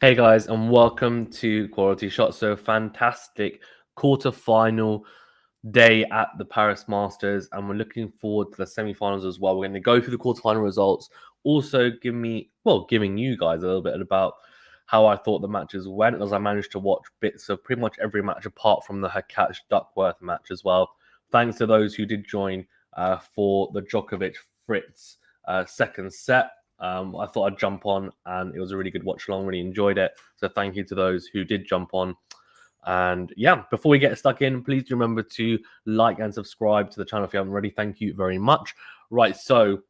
Hey guys, and welcome to Quality Shot. So fantastic quarter-final day at the Paris Masters, and we're looking forward to the semi-finals as well. We're going to go through the quarter-final results, also giving you guys a little bit about how I thought the matches went, as I managed to watch bits of pretty much every match apart from the Hurkacz Duckworth match as well. Thanks to those who did join for the Djokovic Fritz second set. I thought I'd jump on, and it was a really good watch along. Really enjoyed it. So thank you to those who did jump on. And yeah, before we get stuck in, please do remember to like and subscribe to the channel if you haven't already. Thank you very much. Right, so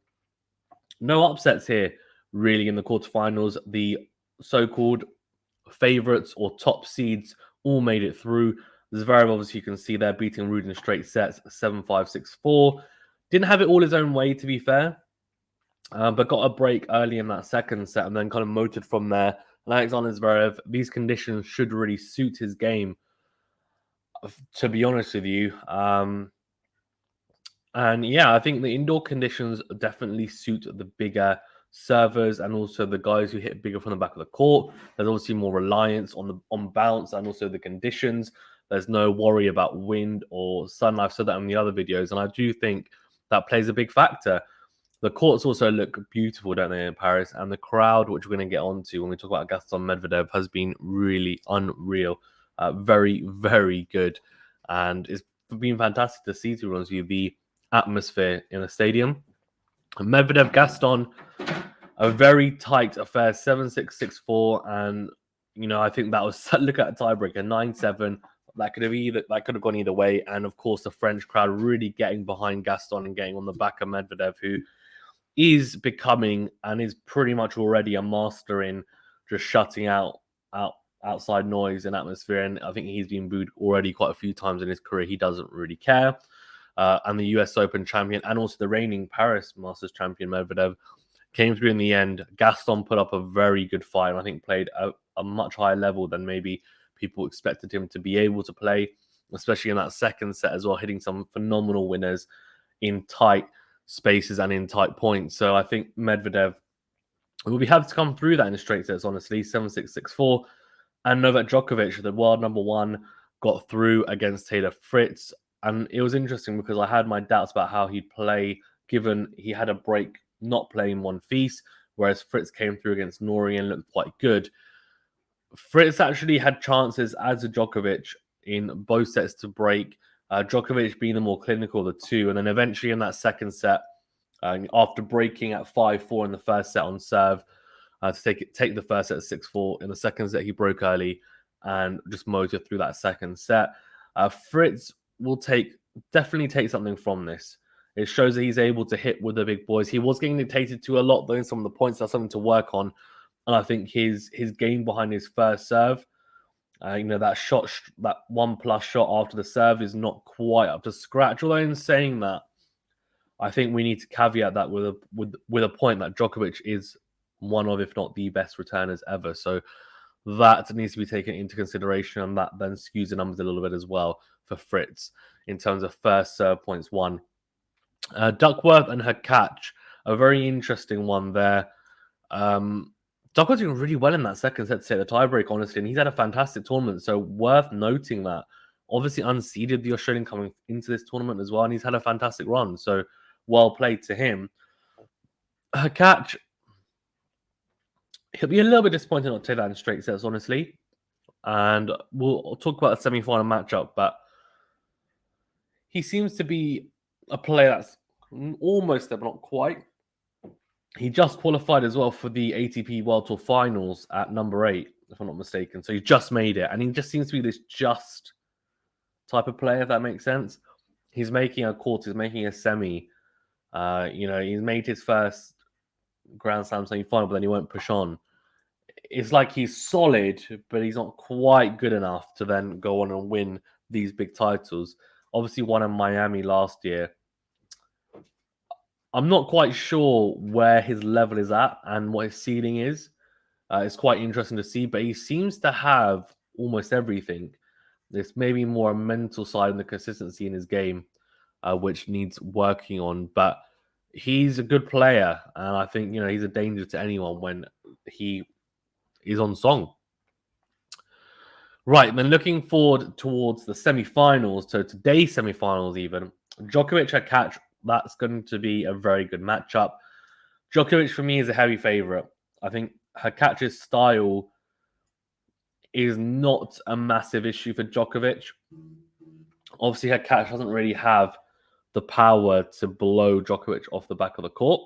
no upsets here, really, in the quarterfinals. The so-called favorites or top seeds all made it through. Zverev, obviously, you can see there beating Ruud in straight sets, 7-5, 6-4. Didn't have it all his own way, to be fair. But got a break early in that second set and then kind of motored from there. And Alexander Zverev, these conditions should really suit his game, to be honest with you. And yeah, I think the indoor conditions definitely suit the bigger servers and also the guys who hit bigger from the back of the court. There's obviously more reliance on bounce and also the conditions. There's no worry about wind or sun. I've said that in the other videos, and I do think that plays a big factor. The courts also look beautiful, don't they, in Paris? And the crowd, which we're going to get onto when we talk about Gaston Medvedev, has been really unreal. Very, very good. And it's been fantastic to see, to be honest with you, the atmosphere in the stadium. Medvedev, Gaston, a very tight affair, 7-6, 6-4. And, I think that was, look at a tiebreaker, 9-7. That could have gone either way. And, of course, the French crowd really getting behind Gaston and getting on the back of Medvedev, who is becoming and is pretty much already a master in just shutting outside noise and atmosphere. And I think he's been booed already quite a few times in his career. He doesn't really care. And the US Open champion and also the reigning Paris Masters champion Medvedev came through in the end. Gaston put up a very good fight and I think played a much higher level than maybe people expected him to be able to play, especially in that second set as well, hitting some phenomenal winners in tight spaces and in tight points. So I think Medvedev will be happy to come through that in the straight sets, honestly. 7-6, 6-4. And Novak Djokovic, the world number one, got through against Taylor Fritz. And it was interesting because I had my doubts about how he'd play, given he had a break not playing one feast, whereas Fritz came through against Norrie and looked quite good. Fritz actually had chances as a Djokovic in both sets to break. Djokovic being the more clinical of the two. And then eventually in that second set, after breaking at 5-4 in the first set on serve, to take the first set at 6-4. In the second set, he broke early and just motored through that second set. Fritz will definitely take something from this. It shows that he's able to hit with the big boys. He was getting dictated to a lot, though, in some of the points. That's something to work on. And I think his game behind his first serve, that shot, that 1+ shot after the serve is not quite up to scratch. Although in saying that, I think we need to caveat that with a point that Djokovic is one of, if not the best returners ever. So that needs to be taken into consideration, and that then skews the numbers a little bit as well for Fritz in terms of first serve points won. Duckworth and Hurkacz, a very interesting one there. Duckworth's doing really well in that second set to take the tiebreak, honestly, and he's had a fantastic tournament. So worth noting that. Obviously unseeded the Australian coming into this tournament as well, and he's had a fantastic run. So well played to him. Hurkacz, he'll be a little bit disappointed not to take that in straight sets, honestly. And we'll talk about a semi-final matchup, but he seems to be a player that's almost there, but not quite. He just qualified as well for the ATP World Tour Finals at number 8, if I'm not mistaken. So he just made it. And he just seems to be this just type of player, if that makes sense. He's making a quarter, he's making a semi. He's made his first Grand Slam semi-final, but then he won't push on. It's like he's solid, but he's not quite good enough to then go on and win these big titles. Obviously won in Miami last year. I'm not quite sure where his level is at and what his ceiling is. It's quite interesting to see, but he seems to have almost everything. There's maybe more a mental side and the consistency in his game, which needs working on. But he's a good player, and I think he's a danger to anyone when he is on song. Right, then looking forward towards the semi-finals, so today's semi-finals even, Djokovic Hurkacz, that's going to be a very good matchup. Djokovic for me is a heavy favourite. I think Hurkacz's style is not a massive issue for Djokovic. Obviously, Hurkacz doesn't really have the power to blow Djokovic off the back of the court,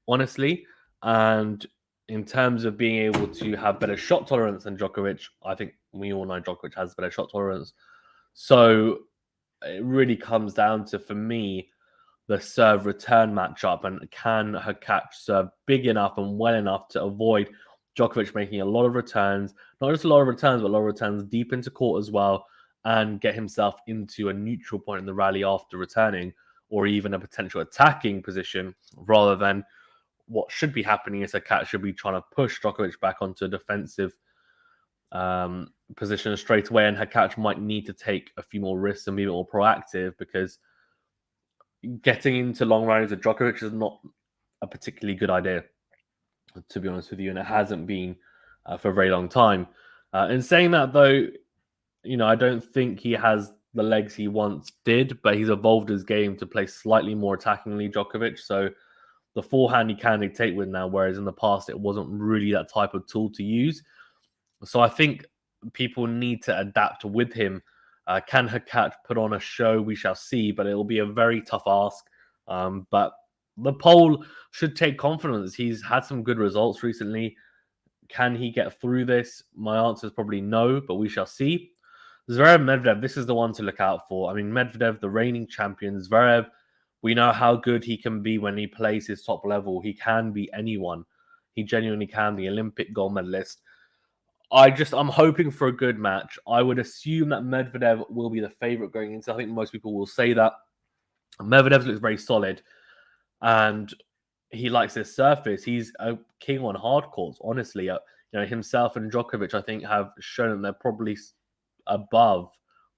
honestly. And in terms of being able to have better shot tolerance than Djokovic, I think we all know Djokovic has better shot tolerance. So it really comes down to, for me, the serve return matchup, and can Hurkacz serve big enough and well enough to avoid Djokovic making a lot of returns, not just a lot of returns, but a lot of returns deep into court as well, and get himself into a neutral point in the rally after returning, or even a potential attacking position, rather than what should be happening is Hurkacz should be trying to push Djokovic back onto a defensive position straight away, and Hurkacz might need to take a few more risks and be a bit more proactive, because getting into long rallies with Djokovic is not a particularly good idea, to be honest with you, and it hasn't been for a very long time. In saying that, though, I don't think he has the legs he once did, but he's evolved his game to play slightly more attackingly Djokovic. So the forehand he can dictate with now, whereas in the past it wasn't really that type of tool to use. So I think people need to adapt with him. Can Hurkacz put on a show? We shall see, but it'll be a very tough ask. But the poll should take confidence. He's had some good results recently. Can he get through this? My answer is probably no, but we shall see. Zverev Medvedev, this is the one to look out for. I mean, Medvedev, the reigning champion. Zverev, we know how good he can be when he plays his top level. He can be anyone. He genuinely can be Olympic gold medalist. I'm hoping for a good match. I would assume that Medvedev will be the favorite going into. I think most people will say that. Medvedev looks very solid, and he likes his surface. He's a king on hard courts, honestly. Himself and Djokovic, I think, have shown that they're probably above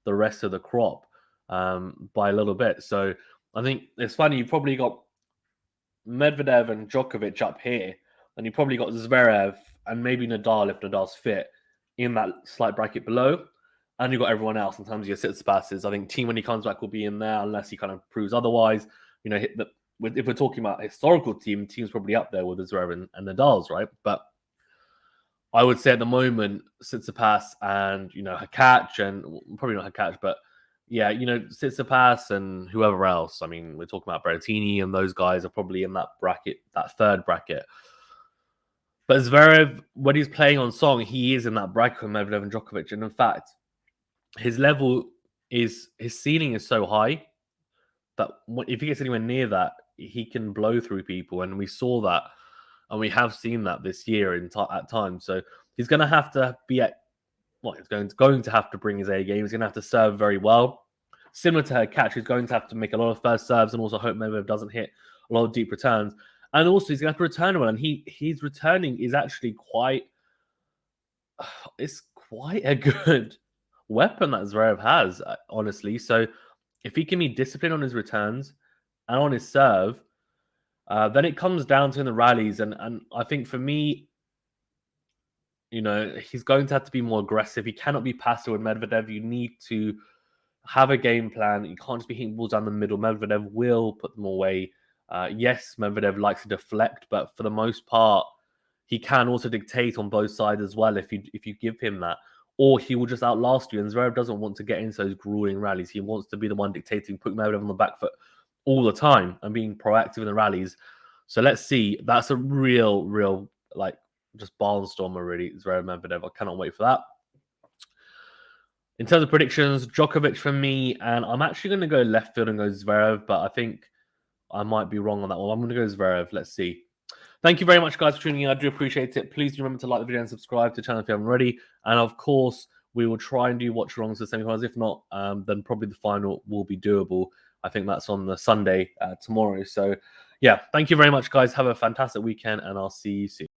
the rest of the crop by a little bit. So I think it's funny. You've probably got Medvedev and Djokovic up here, and you probably got Zverev and maybe Nadal, if Nadal's fit, in that slight bracket below. And you've got everyone else in terms of your Tsitsipas. I think Team, when he comes back, will be in there unless he kind of proves otherwise. If we're talking about historical Team's probably up there with Zverev and Nadal's, right? But I would say at the moment, Tsitsipas and, Hurkacz, and probably not Hurkacz, but yeah, Tsitsipas and whoever else. I mean, we're talking about Berrettini, and those guys are probably in that bracket, that third bracket. But Zverev, when he's playing on song, he is in that bracket with Medvedev and Djokovic. And in fact, his ceiling is so high that if he gets anywhere near that, he can blow through people. And we saw that, and we have seen that this year at times. So he's going to have to be he's going to have to bring his A game. He's going to have to serve very well. Similar to Hurkacz, he's going to have to make a lot of first serves, and also hope Medvedev doesn't hit a lot of deep returns. And also, he's going to have to return well, and his returning is actually it's quite a good weapon that Zverev has, honestly. So if he can be disciplined on his returns and on his serve, then it comes down to in the rallies. And I think for me, he's going to have to be more aggressive. He cannot be passive with Medvedev. You need to have a game plan. You can't just be hitting balls down the middle. Medvedev will put them away. Yes, Medvedev likes to deflect, but for the most part, he can also dictate on both sides as well if you give him that. Or he will just outlast you, and Zverev doesn't want to get into those grueling rallies. He wants to be the one dictating, putting Medvedev on the back foot all the time and being proactive in the rallies. So let's see. That's a real, just barnstormer, really, Zverev Medvedev. I cannot wait for that. In terms of predictions, Djokovic for me, and I'm actually going to go left field and go Zverev, but I think I might be wrong on that one. I'm going to go Zverev. Let's see. Thank you very much, guys, for tuning in. I do appreciate it. Please do remember to like the video and subscribe to the channel if you haven't already. And of course, we will try and do watch-alongs to the semifinals. If not, then probably the final will be doable. I think that's on the Sunday tomorrow. So, yeah, thank you very much, guys. Have a fantastic weekend, and I'll see you soon.